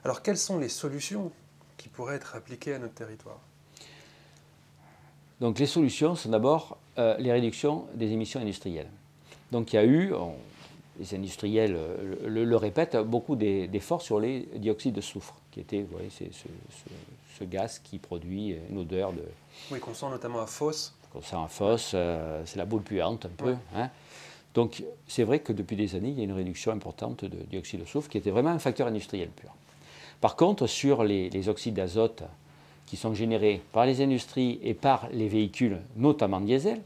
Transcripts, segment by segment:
Alors quelles sont les solutions qui pourraient être appliquées à notre territoire? Donc les solutions sont d'abord les réductions des émissions industrielles. Donc il y a eu, les industriels le répètent, beaucoup d'efforts sur les dioxydes de soufre, qui était, vous voyez, c'est ce gaz qui produit une odeur de... Oui, qu'on sent notamment à Fos. Qu'on sent à Fos, c'est la boule puante un peu. Ouais. Hein. Donc c'est vrai que depuis des années, il y a une réduction importante de dioxyde de soufre, qui était vraiment un facteur industriel pur. Par contre, sur les oxydes d'azote qui sont générés par les industries et par les véhicules, notamment diesel,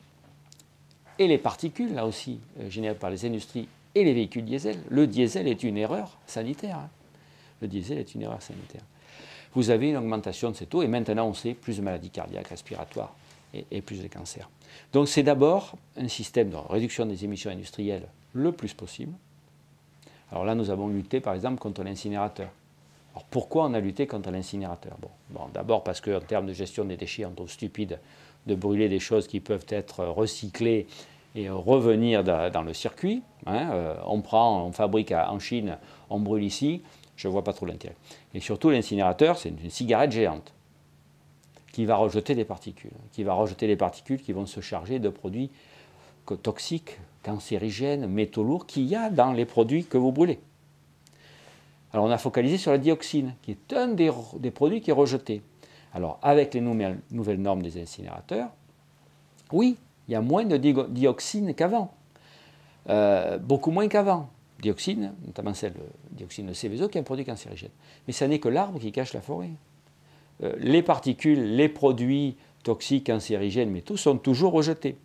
et les particules, là aussi, générées par les industries et les véhicules diesel, le diesel est une erreur sanitaire. Hein. Le diesel est une erreur sanitaire. Vous avez une augmentation de ces taux, et maintenant on sait plus de maladies cardiaques, respiratoires, et plus de cancers. Donc c'est d'abord un système de réduction des émissions industrielles le plus possible. Alors là, nous avons lutté, par exemple, contre l'incinérateur. Alors pourquoi on a lutté contre l'incinérateur? Bon, d'abord parce qu'en termes de gestion des déchets, on trouve stupide de brûler des choses qui peuvent être recyclées et revenir dans le circuit. Hein. On fabrique en Chine, on brûle ici, je ne vois pas trop l'intérêt. Et surtout, l'incinérateur, c'est une cigarette géante qui va rejeter des particules, qui vont se charger de produits toxiques, cancérigènes, métaux lourds qu'il y a dans les produits que vous brûlez. Alors on a focalisé sur la dioxine, qui est un des produits qui est rejeté. Alors avec les nouvelles normes des incinérateurs, oui, il y a moins de dioxine qu'avant, beaucoup moins qu'avant. Dioxine, notamment celle de dioxine de Céveso, qui est un produit cancérigène. Mais ça n'est que l'arbre qui cache la forêt. Les particules, les produits toxiques, cancérigènes, mais tout sont toujours rejetés.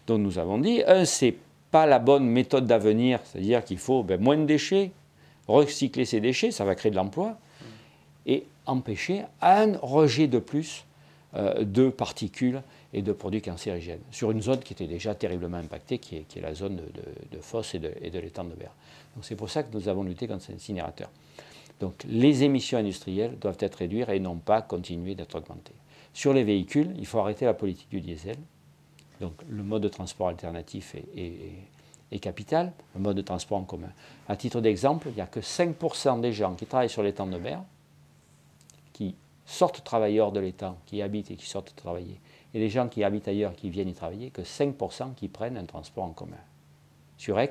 Donc nous avons dit, ce n'est pas la bonne méthode d'avenir, c'est-à-dire qu'il faut moins de déchets, recycler ces déchets, ça va créer de l'emploi, et empêcher un rejet de plus de particules et de produits cancérigènes, sur une zone qui était déjà terriblement impactée, qui est la zone de Fos et de l'étang de Berre. Donc c'est pour ça que nous avons lutté contre ces incinérateurs. Donc les émissions industrielles doivent être réduites et non pas continuer d'être augmentées. Sur les véhicules, il faut arrêter la politique du diesel. Donc le mode de transport alternatif est capital, le mode de transport en commun. À titre d'exemple, il n'y a que 5% des gens qui travaillent sur l'étang de Berre, qui sortent travailler hors de l'étang, qui y habitent et qui sortent travailler, et les gens qui habitent ailleurs, qui viennent y travailler, que 5% qui prennent un transport en commun. Sur Aix,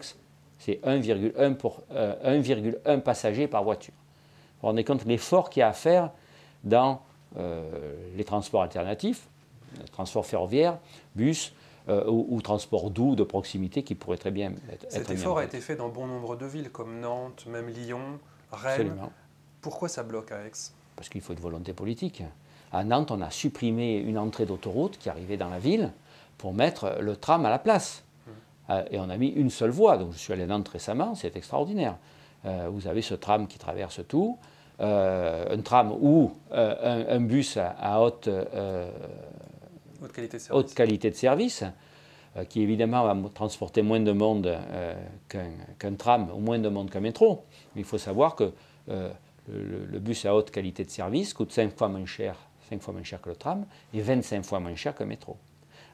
c'est 1,1 passager par voiture. Vous vous rendez compte de l'effort qu'il y a à faire dans les transports alternatifs, transport ferroviaire, bus, ou transport doux de proximité qui pourrait très bien être Cet effort a été fait dans bon nombre de villes comme Nantes, même Lyon, Rennes. Absolument. Pourquoi ça bloque à Aix? Parce qu'il faut une volonté politique. À Nantes, on a supprimé une entrée d'autoroute qui arrivait dans la ville pour mettre le tram à la place. Et on a mis une seule voie. Donc je suis allé à Nantes récemment, c'est extraordinaire. Vous avez ce tram qui traverse tout, un tram ou un bus à haute qualité de service, qui évidemment va transporter moins de monde qu'un tram, ou moins de monde qu'un métro. Mais il faut savoir que le bus à haute qualité de service coûte 5 fois moins cher que le tram et 25 fois moins cher qu'un métro.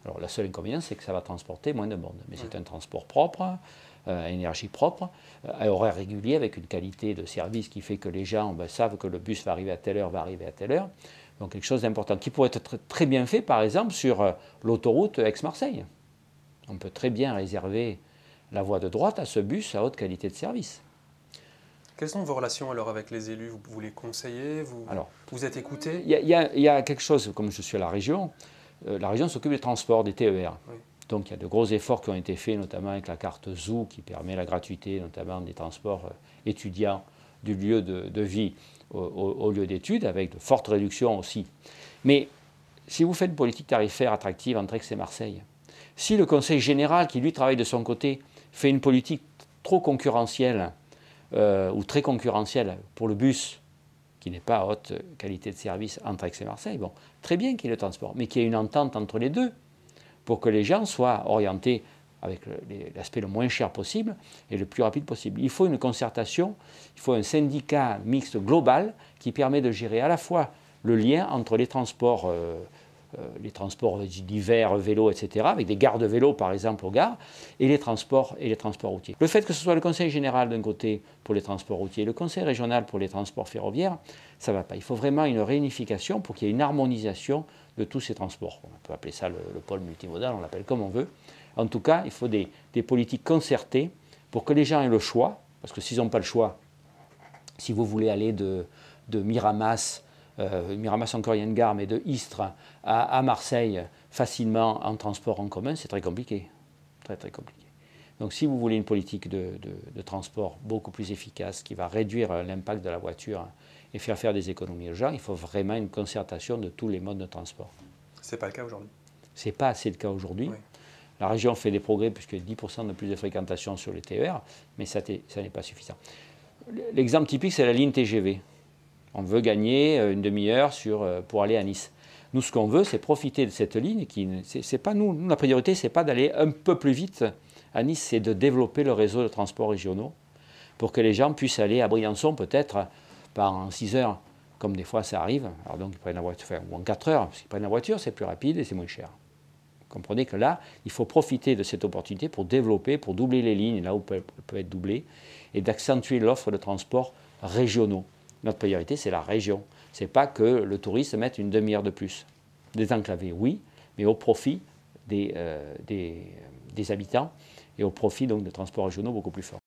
Alors le seul inconvénient, c'est que ça va transporter moins de monde. Mais c'est un transport propre, à énergie propre, à horaire régulier, avec une qualité de service qui fait que les gens savent que le bus va arriver à telle heure, Donc quelque chose d'important, qui pourrait être très bien fait, par exemple, sur l'autoroute Aix-Marseille. On peut très bien réserver la voie de droite à ce bus à haute qualité de service. Quelles sont vos relations alors avec les élus? Vous les conseillez? Vous êtes écouté? Il y a quelque chose, comme je suis à la région s'occupe des transports, des TER. Oui. Donc il y a de gros efforts qui ont été faits, notamment avec la carte ZOO, qui permet la gratuité, notamment des transports étudiants du lieu de vie au lieu d'études, avec de fortes réductions aussi. Mais si vous faites une politique tarifaire attractive entre Aix et Marseille, si le Conseil général, qui lui travaille de son côté, fait une politique trop concurrentielle ou très concurrentielle pour le bus, qui n'est pas à haute qualité de service entre Aix et Marseille, bon, très bien qu'il y ait le transport, mais qu'il y ait une entente entre les deux pour que les gens soient orientés avec l'aspect le moins cher possible et le plus rapide possible. Il faut une concertation, il faut un syndicat mixte global qui permet de gérer à la fois le lien entre les transports les transports d'hiver, vélo, etc., avec des gares de vélo par exemple aux gares, et les transports routiers. Le fait que ce soit le Conseil général d'un côté pour les transports routiers et le Conseil régional pour les transports ferroviaires, ça ne va pas. Il faut vraiment une réunification pour qu'il y ait une harmonisation de tous ces transports. On peut appeler ça le pôle multimodal, on l'appelle comme on veut. En tout cas, il faut des politiques concertées pour que les gens aient le choix, parce que s'ils n'ont pas le choix, si vous voulez aller de Miramas, Miramas encore il y a une gare, mais de Istres à Marseille facilement en transport en commun, c'est très compliqué. Très très compliqué. Donc si vous voulez une politique de transport beaucoup plus efficace, qui va réduire l'impact de la voiture et faire des économies aux gens, il faut vraiment une concertation de tous les modes de transport. Ce n'est pas le cas aujourd'hui. Ce n'est pas assez le cas aujourd'hui. Oui. La région fait des progrès puisque 10% de plus de fréquentation sur les TER, mais ça n'est pas suffisant. L'exemple typique, c'est la ligne TGV. On veut gagner une demi-heure pour aller à Nice. Nous, ce qu'on veut, c'est profiter de cette ligne. C'est pas nous, la priorité, ce n'est pas d'aller un peu plus vite à Nice, c'est de développer le réseau de transports régionaux pour que les gens puissent aller à Briançon peut-être en 6 heures, comme des fois ça arrive. Alors donc ils prennent la voiture, ou en 4 heures, parce qu'ils prennent la voiture, c'est plus rapide et c'est moins cher. Vous comprenez que là, il faut profiter de cette opportunité pour développer, pour doubler les lignes là où elles peuvent être doublées, et d'accentuer l'offre de transports régionaux. Notre priorité, c'est la région. Ce n'est pas que le touriste mette une demi-heure de plus. Désenclavé, oui, mais au profit des habitants et au profit donc de transports régionaux beaucoup plus forts.